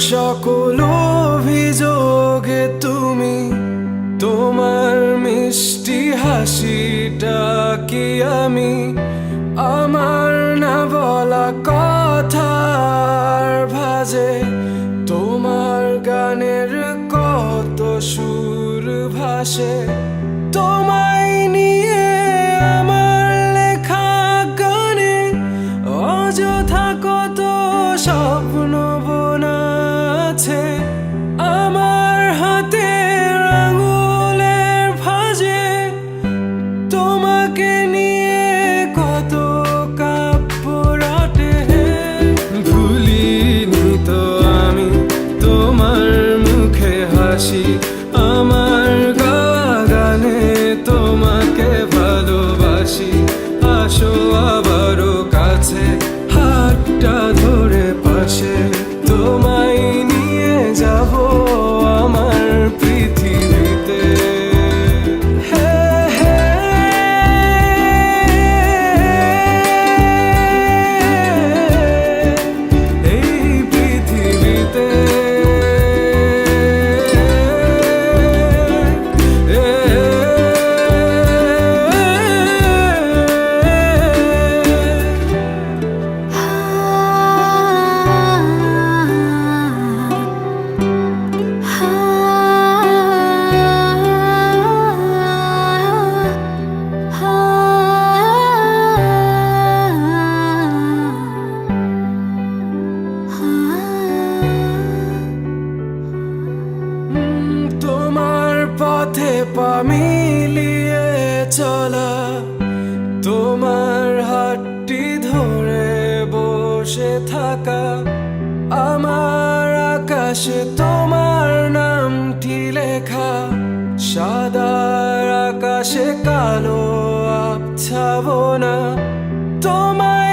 সকল অভিযোগে তুমি তোমার মিষ্টি হাসিটা কি আমি আমার না বলা কথার ভাজে তোমার গানের কত সুর ভাসে তোমায় নিয়ে আমার লেখা গানে অযথা কত স্বপ্ন বোনা আছে আমার হাতের আঙুলের ভাঁজে তোমাকে নিয়ে কত কাব্য রটে ভুলিনি তো আমি তোমার মুখে হাসি আমার গাওয়া গানে তোমাকে ভালোবাসি আসো আবারও কাছে হাতটা ধরে পাশে তোমায় নিয়ে যাব আমার পৃথিবীতে এই পৃথিবীতে পথে পা মিলিয়ে চলা তোমার হাতটি ধরে বসে থাকা আমার আকাশে তোমার নামটি লেখা সাদার আকাশে কালো আবছাবনা তোমায়